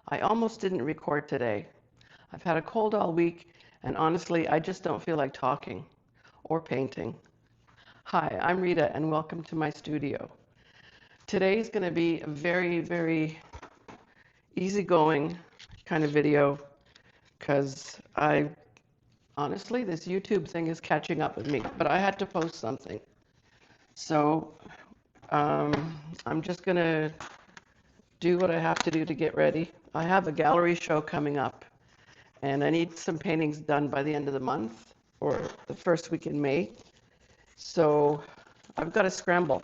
I almost didn't record today. I've had a cold all week, and honestly, I just don't feel like talking or painting. Hi, I'm Rita, and welcome to my studio. Today's going to be a very easygoing kind of video because honestly, this YouTube thing is catching up with me, but I had to post something. So I'm just going to do what I have to do to get ready. I have a gallery show coming up, and I need some paintings done by the end of the month or the first week in May. So I've got to scramble.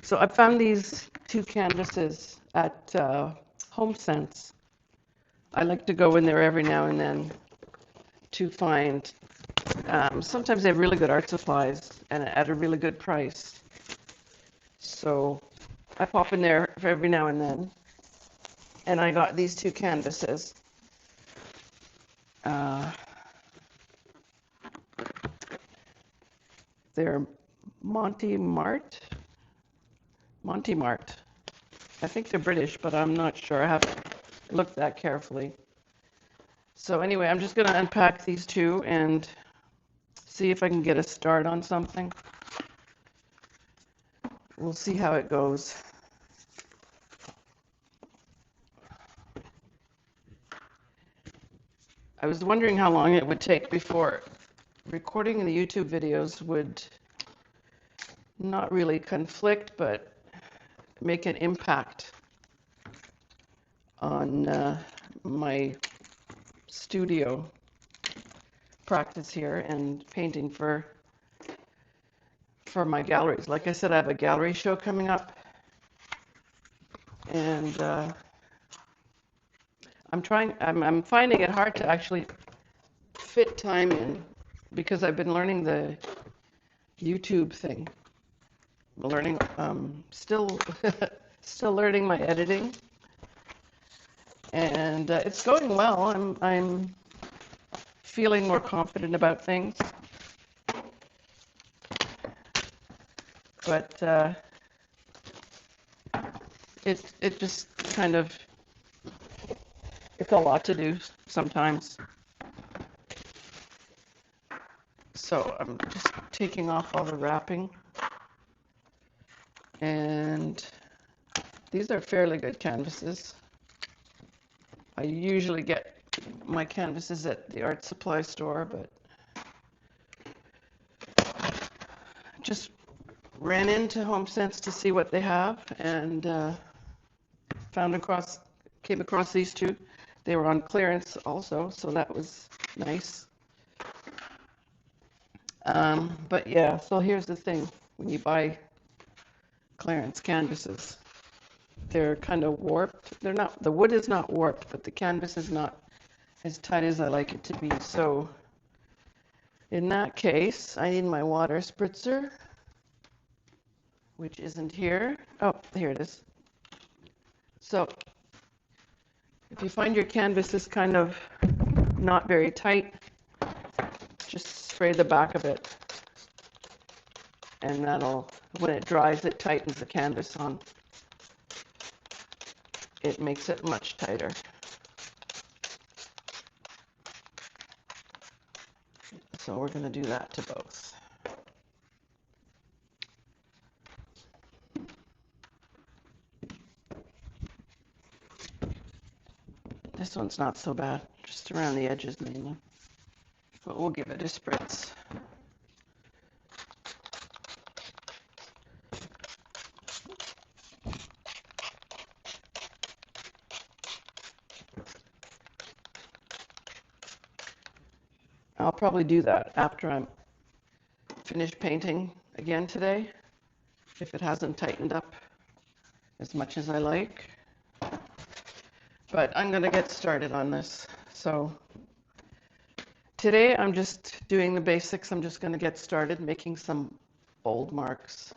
So I found these two canvases at HomeSense. I like to go in there every now and then to find, sometimes they have really good art supplies and at a really good price. So I pop in there every now and then. And I got these two canvases. They're Marte. I think they're British, but I'm not sure. I haven't looked that carefully. So anyway, I'm just going to unpack these two and see if I can get a start on something. We'll see how it goes. I was wondering how long it would take before recording the YouTube videos would not really conflict, but make an impact on my studio practice here and painting for my galleries. Like I said, I have a gallery show coming up, and I'm finding it hard to actually fit time in because I've been learning the YouTube thing. Learning, still learning my editing, and it's going well. I'm feeling more confident about things, but it just kind of, it's a lot to do sometimes. So I'm just taking off all the wrapping, and these are fairly good canvases. I usually get my canvases at the art supply store, but just ran into HomeSense to see what they have, and came across these two. They were on clearance also, so that was nice. But yeah, so here's the thing. When you buy clearance canvases, they're kind of warped. They're not, the wood is not warped, but the canvas is not as tight as I like it to be. So in that case, I need my water spritzer, which isn't here. Oh, here it is. So if you find your canvas is kind of not very tight, just spray the back of it, and that'll, when it dries, it tightens the canvas on. It makes it much tighter. So we're going to do that to both. This one's not so bad, just around the edges mainly. But we'll give it a spritz. I'll probably do that after I'm finished painting again today, if it hasn't tightened up as much as I like. But I'm going to get started on this. So today I'm just doing the basics. I'm just going to get started making some bold marks.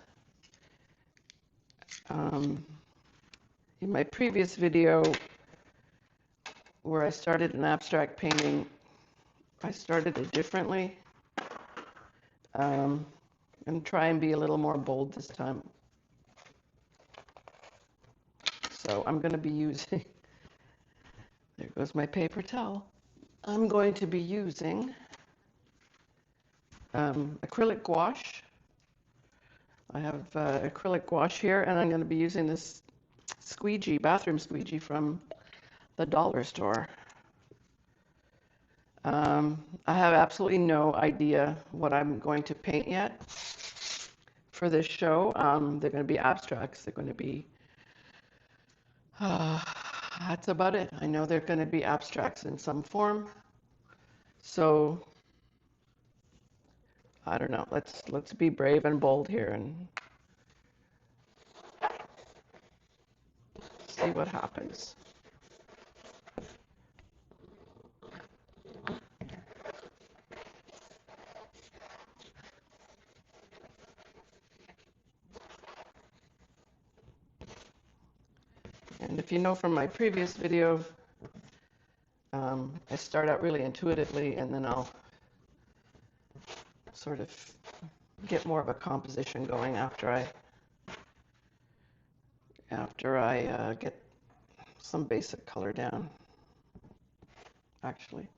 In my previous video where I started an abstract painting, I started it differently, and try and be a little more bold this time. So I'm going to be using, there goes my paper towel. I'm going to be using acrylic gouache. I have acrylic gouache here, and I'm going to be using this squeegee, bathroom squeegee from the dollar store. I have absolutely no idea what I'm going to paint yet for this show. They're going to be abstracts. They're going to be, that's about it. I know they're going to be abstracts in some form. So, I don't know. Let's be brave and bold here and see what happens. And if you know from my previous video, I start out really intuitively, and then I'll sort of get more of a composition going after I get some basic color down. Actually,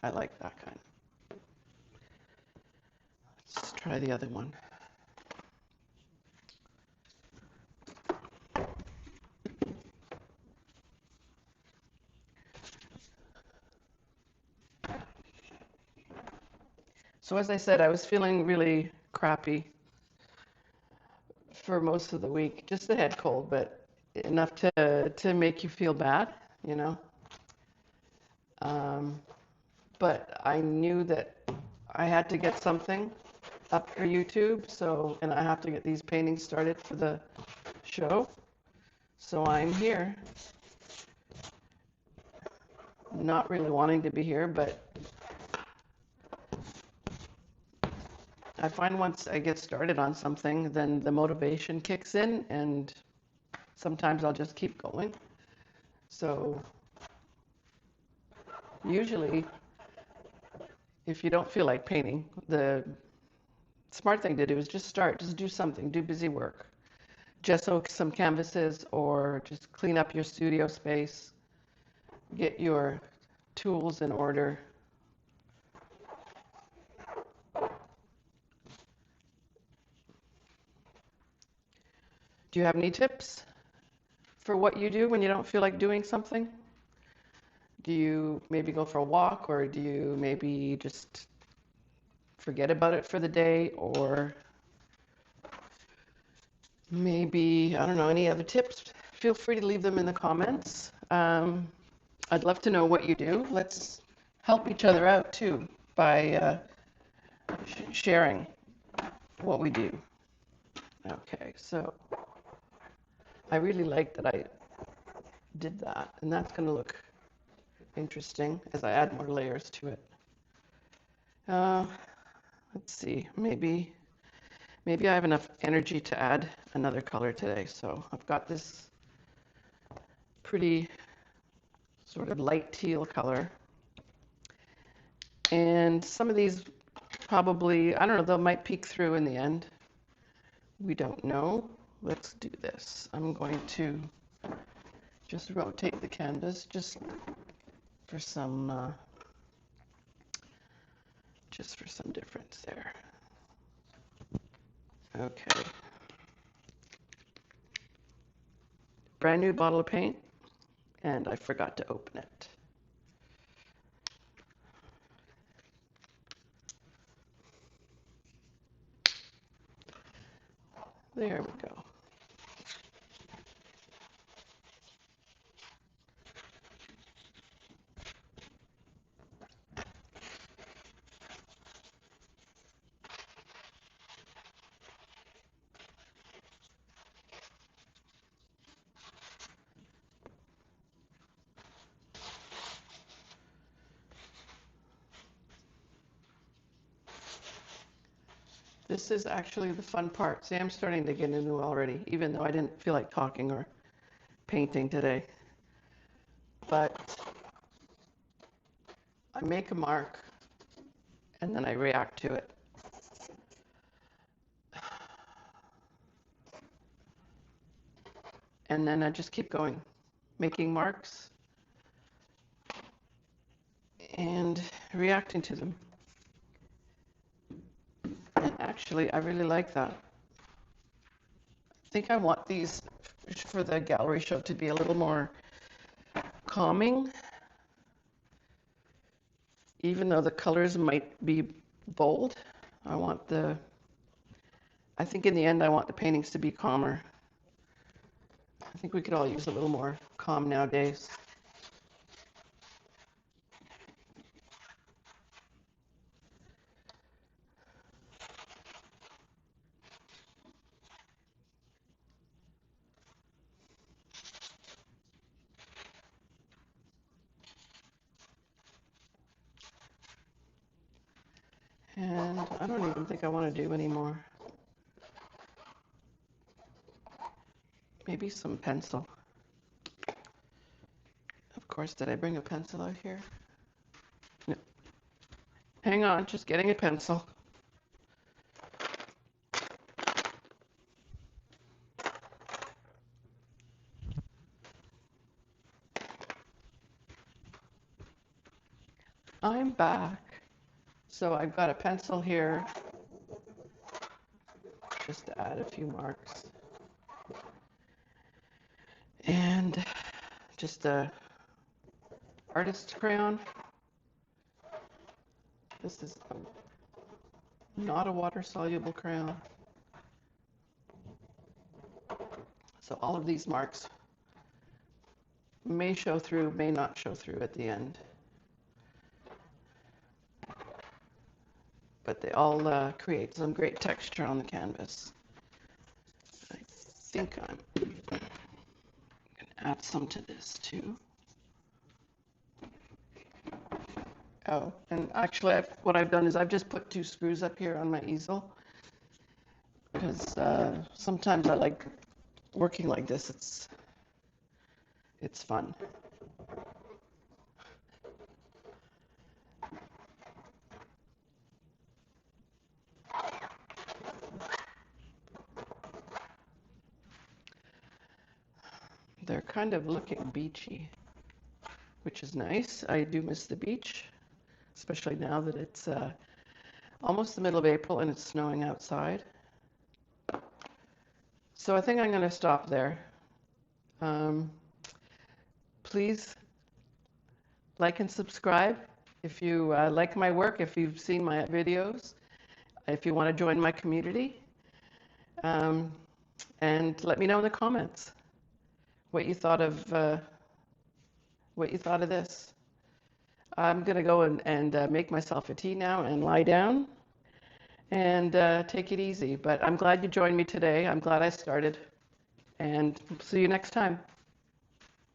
I like that kind. Let's try the other one. So as I said, I was feeling really crappy for most of the week, just a head cold, but enough to make you feel bad, you know. But I knew that I had to get something up for YouTube, and I have to get these paintings started for the show. So I'm here, not really wanting to be here, but I find once I get started on something, then the motivation kicks in, and sometimes I'll just keep going. So usually, if you don't feel like painting, the smart thing to do is just start, just do something, do busy work. Gesso some canvases or just clean up your studio space, get your tools in order. Do you have any tips for what you do when you don't feel like doing something? Do you maybe go for a walk, or do you maybe just forget about it for the day, or maybe, I don't know, any other tips? Feel free to leave them in the comments. I'd love to know what you do. Let's help each other out too by sharing what we do. Okay, so I really like that I did that, and that's going to look interesting as I add more layers to it. Let's see, maybe I have enough energy to add another color today. So I've got this pretty sort of light teal color, and some of these probably, I don't know, they might peek through in the end. We don't know. Let's do this. I'm going to just rotate the canvas just for some difference there. Okay. Brand new bottle of paint, and I forgot to open it. There we go. This is actually the fun part. See, I'm starting to get into it already, even though I didn't feel like talking or painting today. But I make a mark, and then I react to it. And then I just keep going, making marks and reacting to them. And actually, I really like that. I think I want these for the gallery show to be a little more calming, even though the colors might be bold. I think in the end I want the paintings to be calmer. I think we could all use a little more calm nowadays. And I don't even think I want to do any more. Maybe some pencil. Of course, did I bring a pencil out here? No. Hang on, just getting a pencil. I'm back. So I've got a pencil here just to add a few marks. And just a artist crayon. This is not a water-soluble crayon. So all of these marks may show through, may not show through at the end. But they all create some great texture on the canvas. I think I'm going to add some to this too. Oh, and actually what I've done is I've just put 2 screws up here on my easel because sometimes I like working like this. It's fun. They're kind of looking beachy, which is nice. I do miss the beach, especially now that it's almost the middle of April and it's snowing outside. So I think I'm going to stop there. Please like and subscribe if you like my work, if you've seen my videos, if you want to join my community. And let me know in the comments what you thought of this. I'm going to go and make myself a tea now and lie down and take it easy. But I'm glad you joined me today. I'm glad I started. And see you next time.